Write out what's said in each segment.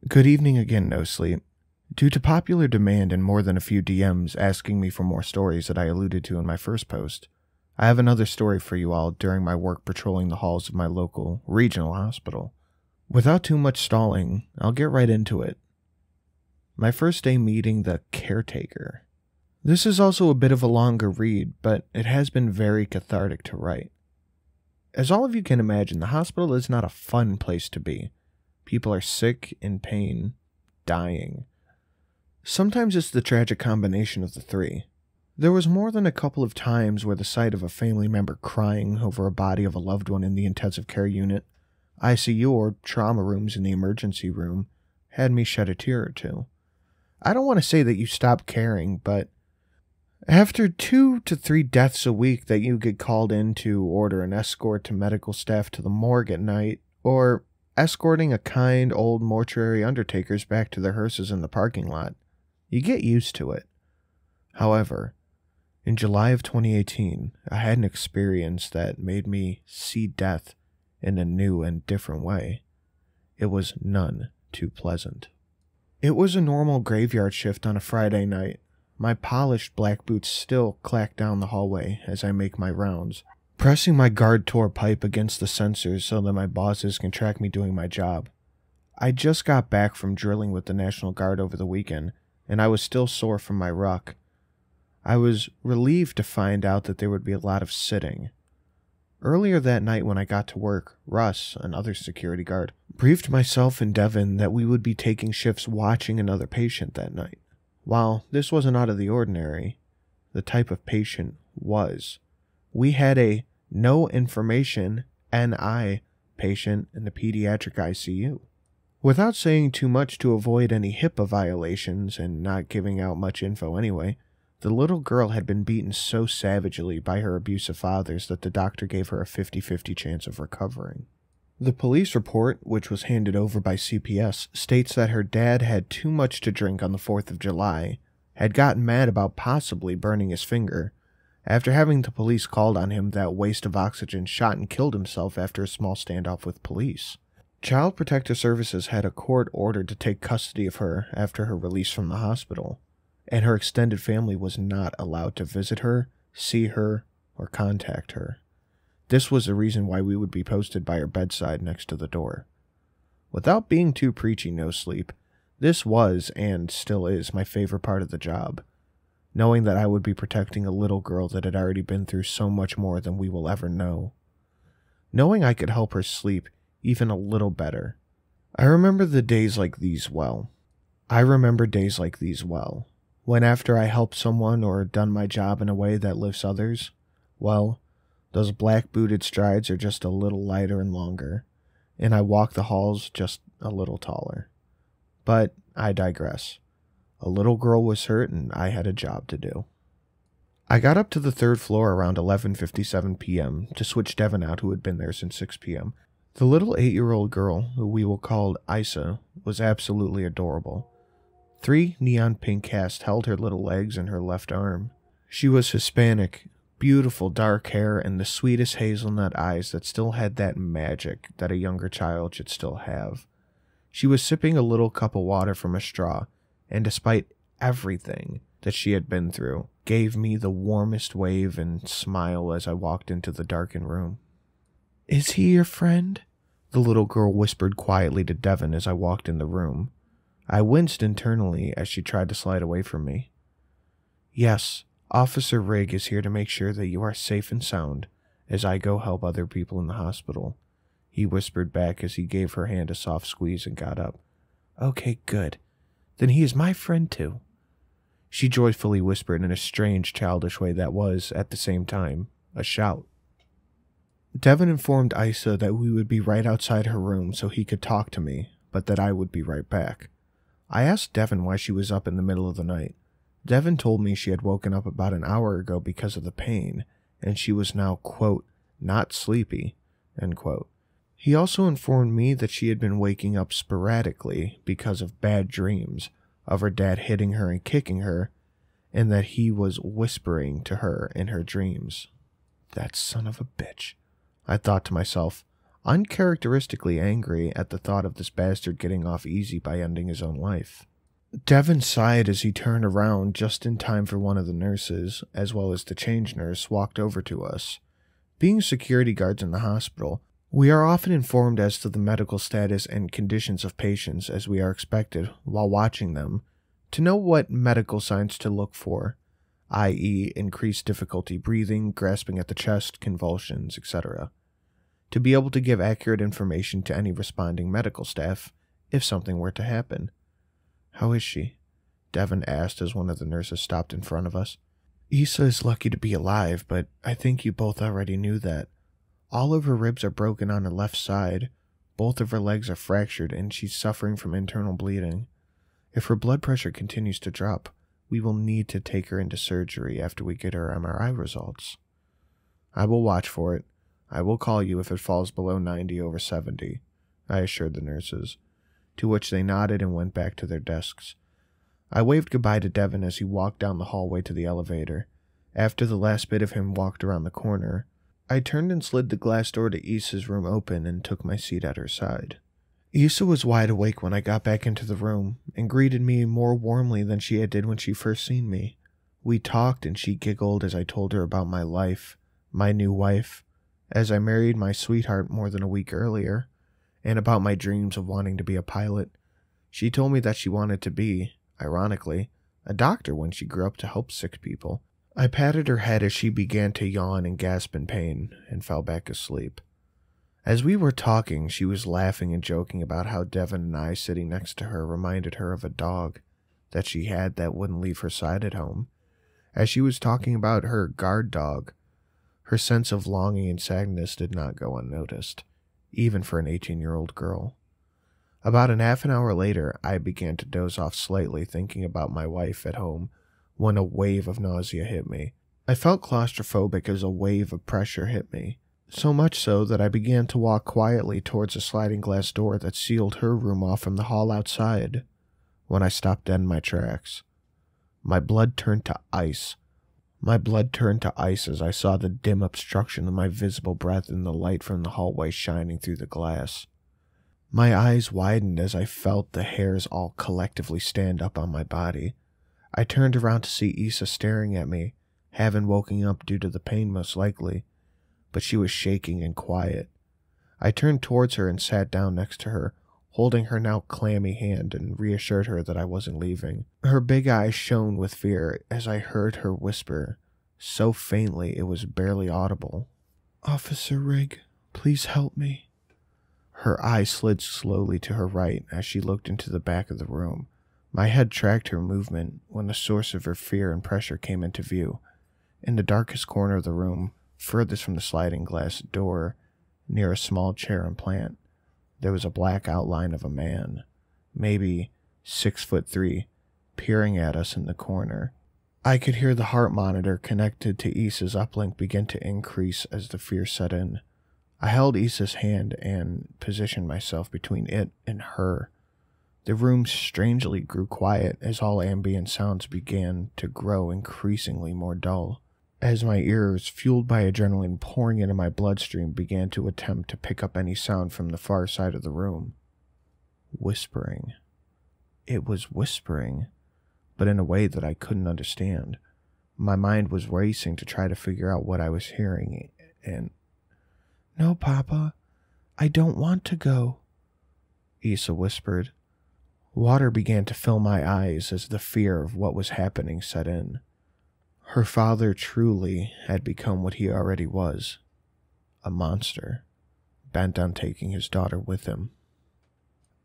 Good evening again, No Sleep. Due to popular demand and more than a few DMs asking me for more stories that I alluded to in my first post, I have another story for you all during my work patrolling the halls of my local regional hospital. Without too much stalling, I'll get right into it. My first day meeting the caretaker. This is also a bit of a longer read, but it has been very cathartic to write. As all of you can imagine, the hospital is not a fun place to be. People are sick, in pain, dying. Sometimes it's the tragic combination of the three. There was more than a couple of times where the sight of a family member crying over a body of a loved one in the intensive care unit, ICU or trauma rooms in the emergency room, had me shed a tear or two. I don't want to say that you stop caring, but after 2 to 3 deaths a week that you get called in to order an escort to medical staff to the morgue at night, or escorting a kind old mortuary undertakers back to their hearses in the parking lot, you get used to it. However, in July of 2018, I had an experience that made me see death in a new and different way. It was none too pleasant. It was a normal graveyard shift on a Friday night. My polished black boots still clack down the hallway as I make my rounds, pressing my guard Tor pipe against the sensors so that my bosses can track me doing my job. I just got back from drilling with the National Guard over the weekend, and I was still sore from my ruck. I was relieved to find out that there would be a lot of sitting. Earlier that night when I got to work, Russ, another security guard, briefed myself and Devin that we would be taking shifts watching another patient that night. While this wasn't out of the ordinary, the type of patient was. We had a no information NI patient in the pediatric ICU. Without saying too much to avoid any HIPAA violations and not giving out much info anyway, the little girl had been beaten so savagely by her abusive fathers that the doctor gave her a 50-50 chance of recovering. The police report, which was handed over by CPS, states that her dad had too much to drink on the 4th of July, had gotten mad about possibly burning his finger, after having the police called on him that waste of oxygen shot and killed himself after a small standoff with police. Child Protective Services had a court ordered to take custody of her after her release from the hospital, and her extended family was not allowed to visit her, see her, or contact her. This was the reason why we would be posted by her bedside next to the door. Without being too preachy, No Sleep, this was and still is my favorite part of the job. Knowing that I would be protecting a little girl that had already been through so much more than we will ever know. Knowing I could help her sleep even a little better. I remember days like these well. When after I helped someone or done my job in a way that lifts others, well, those black-booted strides are just a little lighter and longer, and I walk the halls just a little taller. But I digress. A little girl was hurt and I had a job to do. I got up to the 3rd floor around 11:57 p.m. to switch Devin out, who had been there since 6 p.m. The little 8-year-old girl, who we will call Isa, was absolutely adorable. 3 neon pink casts held her little legs and her left arm. She was Hispanic, beautiful dark hair, and the sweetest hazelnut eyes that still had that magic that a younger child should still have. She was sipping a little cup of water from a straw, and despite everything that she had been through, gave me the warmest wave and smile as I walked into the darkened room. "Is he your friend?" the little girl whispered quietly to Devin as I walked in the room. I winced internally as she tried to slide away from me. "Yes, Officer Rigg is here to make sure that you are safe and sound as I go help other people in the hospital," he whispered back as he gave her hand a soft squeeze and got up. "Okay, good. Then he is my friend too," she joyfully whispered in a strange, childish way that was, at the same time, a shout. Devin informed Isa that we would be right outside her room so he could talk to me, but that I would be right back. I asked Devin why she was up in the middle of the night. Devin told me she had woken up about an hour ago because of the pain, and she was now, quote, not sleepy, end quote. He also informed me that she had been waking up sporadically because of bad dreams of her dad hitting her and kicking her, and that he was whispering to her in her dreams. That son of a bitch, I thought to myself. uncharacteristically angry at the thought of this bastard getting off easy by ending his own life. Devin sighed as he turned around just in time for one of the nurses, as well as the change nurse, walked over to us. Being security guards in the hospital, we are often informed as to the medical status and conditions of patients as we are expected, while watching them, to know what medical signs to look for, i.e. increased difficulty breathing, grasping at the chest, convulsions, etc., to be able to give accurate information to any responding medical staff if something were to happen. "How is she?" Devin asked as one of the nurses stopped in front of us. "Issa is lucky to be alive, but I think you both already knew that. All of her ribs are broken on her left side, both of her legs are fractured, and she's suffering from internal bleeding. If her blood pressure continues to drop, we will need to take her into surgery after we get her MRI results." "I will watch for it. I will call you if it falls below 90/70, I assured the nurses, to which they nodded and went back to their desks. I waved goodbye to Devin as he walked down the hallway to the elevator. After the last bit of him walked around the corner, I turned and slid the glass door to Issa's room open and took my seat at her side. Issa was wide awake when I got back into the room and greeted me more warmly than she did when she first seen me. We talked and she giggled as I told her about my life, my new wife, as I married my sweetheart more than a week earlier, and about my dreams of wanting to be a pilot. She told me that she wanted to be, ironically, a doctor when she grew up to help sick people. I patted her head as she began to yawn and gasp in pain, and fell back asleep. As we were talking, she was laughing and joking about how Devin and I sitting next to her reminded her of a dog that she had that wouldn't leave her side at home. As she was talking about her guard dog, her sense of longing and sadness did not go unnoticed, even for an 18-year-old girl. About an half an hour later, I began to doze off slightly, thinking about my wife at home, when a wave of nausea hit me. I felt claustrophobic as a wave of pressure hit me, so much so that I began to walk quietly towards a sliding glass door that sealed her room off from the hall outside, when I stopped dead in my tracks. My blood turned to ice. As I saw the dim obstruction of my visible breath in the light from the hallway shining through the glass. My eyes widened as I felt the hairs all collectively stand up on my body. I turned around to see Issa staring at me, having woken up due to the pain most likely, but she was shaking and quiet. I turned towards her and sat down next to her, holding her now clammy hand, and reassured her that I wasn't leaving. Her big eyes shone with fear as I heard her whisper, so faintly it was barely audible, "Officer Rigg, please help me." Her eyes slid slowly to her right as she looked into the back of the room. My head tracked her movement when the source of her fear and pressure came into view. In the darkest corner of the room, furthest from the sliding glass door, near a small chair and plant, there was a black outline of a man, maybe 6'3", peering at us in the corner. I could hear the heart monitor connected to Issa's uplink begin to increase as the fear set in. I held Issa's hand and positioned myself between it and her. The room strangely grew quiet as all ambient sounds began to grow increasingly more dull, as my ears, fueled by adrenaline pouring into my bloodstream, began to attempt to pick up any sound from the far side of the room. Whispering. It was whispering, but in a way that I couldn't understand. My mind was racing to try to figure out what I was hearing, and... "No, Papa, I don't want to go," Issa whispered. Water began to fill my eyes as the fear of what was happening set in. Her father truly had become what he already was, a monster, bent on taking his daughter with him.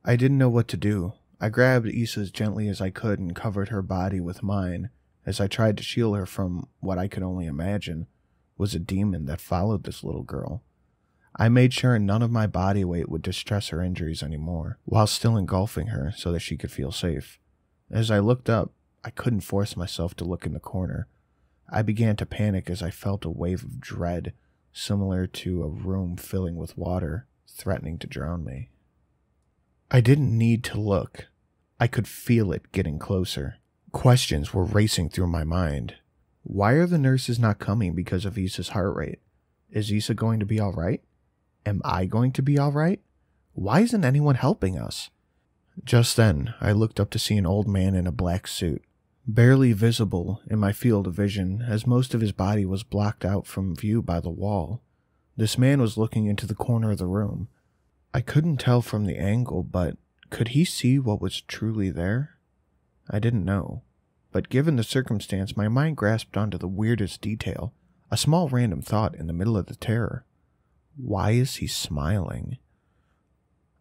I didn't know what to do. I grabbed Issa as gently as I could and covered her body with mine as I tried to shield her from what I could only imagine was a demon that followed this little girl. I made sure none of my body weight would distress her injuries anymore, while still engulfing her so that she could feel safe. As I looked up, I couldn't force myself to look in the corner. I began to panic as I felt a wave of dread, similar to a room filling with water, threatening to drown me. I didn't need to look. I could feel it getting closer. Questions were racing through my mind. Why are the nurses not coming because of Issa's heart rate? Is Issa going to be alright? Am I going to be all right? Why isn't anyone helping us? Just then, I looked up to see an old man in a black suit, barely visible in my field of vision as most of his body was blocked out from view by the wall. This man was looking into the corner of the room. I couldn't tell from the angle, but could he see what was truly there? I didn't know, but given the circumstance, my mind grasped onto the weirdest detail, a small random thought in the middle of the terror. Why is he smiling?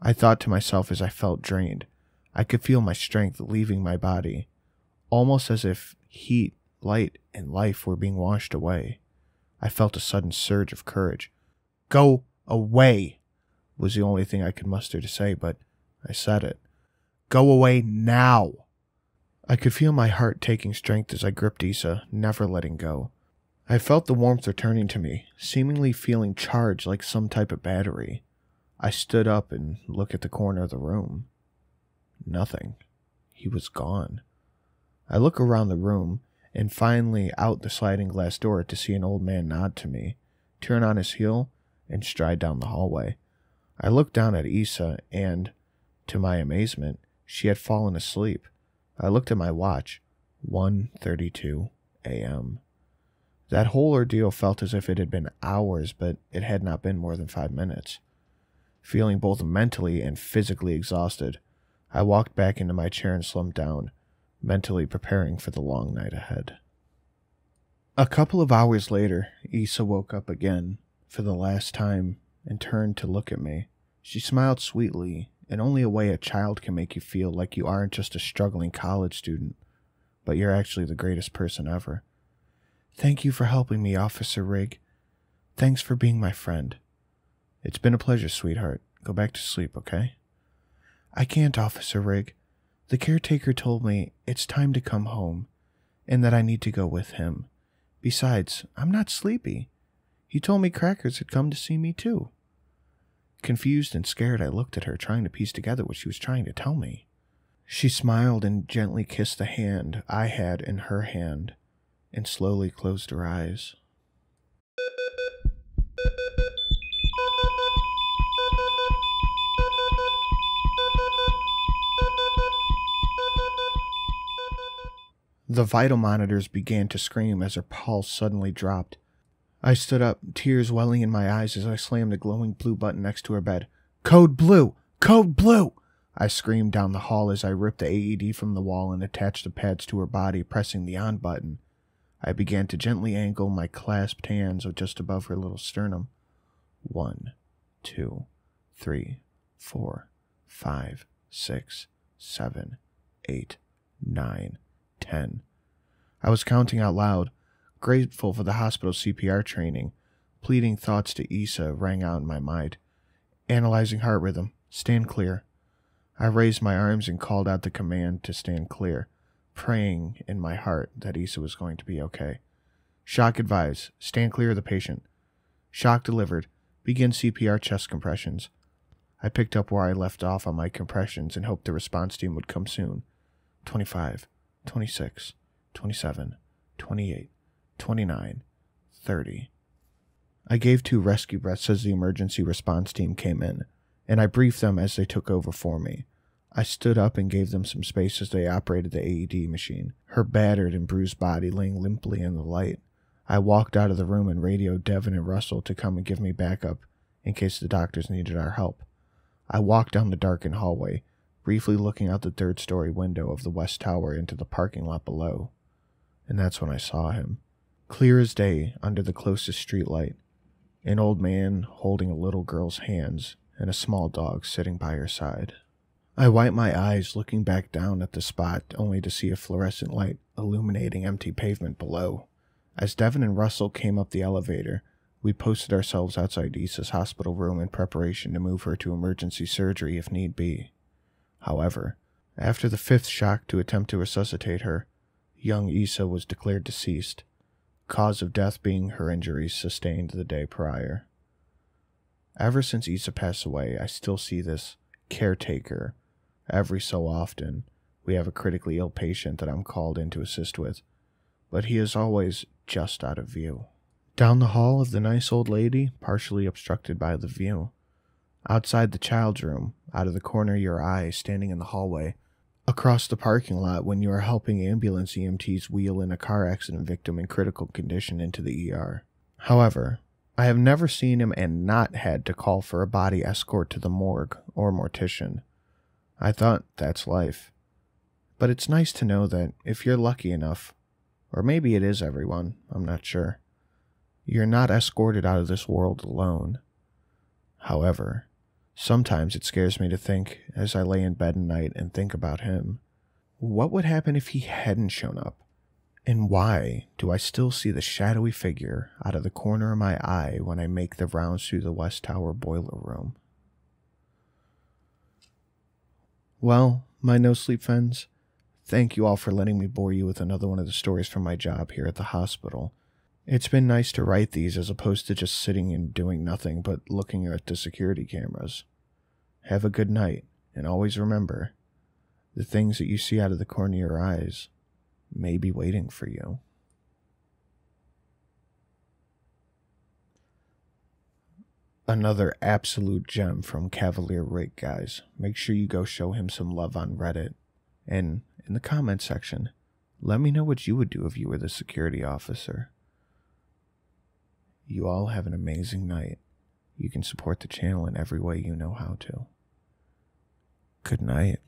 I thought to myself as I felt drained. I could feel my strength leaving my body, almost as if heat, light, and life were being washed away. I felt a sudden surge of courage. "Go away," was the only thing I could muster to say, but I said it. "Go away now." I could feel my heart taking strength as I gripped Issa, never letting go. I felt the warmth returning to me, seemingly feeling charged like some type of battery. I stood up and looked at the corner of the room. Nothing. He was gone. I look around the room and finally out the sliding glass door to see an old man nod to me, turn on his heel, and stride down the hallway. I looked down at Issa and, to my amazement, she had fallen asleep. I looked at my watch, 1:32 a.m. That whole ordeal felt as if it had been hours, but it had not been more than 5 minutes. Feeling both mentally and physically exhausted, I walked back into my chair and slumped down, mentally preparing for the long night ahead. A couple of hours later, Issa woke up again, for the last time, and turned to look at me. She smiled sweetly, in only a way a child can make you feel like you aren't just a struggling college student, but you're actually the greatest person ever. "Thank you for helping me, Officer Rigg. Thanks for being my friend." "It's been a pleasure, sweetheart. Go back to sleep, okay?" "I can't, Officer Rigg. The caretaker told me it's time to come home, and that I need to go with him. Besides, I'm not sleepy. He told me Crackers had come to see me too." Confused and scared, I looked at her, trying to piece together what she was trying to tell me. She smiled and gently kissed the hand I had in her hand, and slowly closed her eyes. The vital monitors began to scream as her pulse suddenly dropped. I stood up, tears welling in my eyes as I slammed the glowing blue button next to her bed. "Code blue! Code blue!" I screamed down the hall as I ripped the AED from the wall and attached the pads to her body, pressing the on button. I began to gently angle my clasped hands just above her little sternum. 1, 2, 3, 4, 5, 6, 7, 8, 9, 10. I was counting out loud, grateful for the hospital CPR training. Pleading thoughts to Issa rang out in my mind. Analyzing heart rhythm. Stand clear. I raised my arms and called out the command to stand clear, praying in my heart that Issa was going to be okay. Shock advised. Stand clear of the patient. Shock delivered. Begin CPR chest compressions. I picked up where I left off on my compressions and hoped the response team would come soon. 25, 26, 27, 28, 29, 30. I gave 2 rescue breaths as the emergency response team came in, and I briefed them as they took over for me. I stood up and gave them some space as they operated the AED machine, her battered and bruised body laying limply in the light. I walked out of the room and radioed Devin and Russell to come and give me backup in case the doctors needed our help. I walked down the darkened hallway, briefly looking out the 3rd-story window of the west tower into the parking lot below. And that's when I saw him, clear as day under the closest street light, an old man holding a little girl's hands and a small dog sitting by her side. I wiped my eyes, looking back down at the spot, only to see a fluorescent light illuminating empty pavement below. As Devin and Russell came up the elevator, we posted ourselves outside Issa's hospital room in preparation to move her to emergency surgery if need be. However, after the 5th shock to attempt to resuscitate her, young Issa was declared deceased, cause of death being her injuries sustained the day prior. Ever since Issa passed away, I still see this caretaker. Every so often, we have a critically ill patient that I'm called in to assist with, but he is always just out of view. Down the hall of the nice old lady, partially obstructed by the view. Outside the child's room, out of the corner of your eye, standing in the hallway. Across the parking lot when you are helping ambulance EMTs wheel in a car accident victim in critical condition into the ER. However, I have never seen him and not had to call for a body escort to the morgue or mortician. I thought that's life. But it's nice to know that if you're lucky enough, or maybe it is everyone, I'm not sure, you're not escorted out of this world alone. However, sometimes it scares me to think, as I lay in bed at night and think about him, what would happen if he hadn't shown up? And why do I still see the shadowy figure out of the corner of my eye when I make the rounds through the West Tower boiler room? Well, my no-sleep friends, thank you all for letting me bore you with another one of the stories from my job here at the hospital. It's been nice to write these as opposed to just sitting and doing nothing but looking at the security cameras. Have a good night, and always remember, the things that you see out of the corner of your eyes may be waiting for you. Another absolute gem from CavalierRigg, guys. Make sure you go show him some love on Reddit. And in the comment section, let me know what you would do if you were the security officer. You all have an amazing night. You can support the channel in every way you know how to. Good night.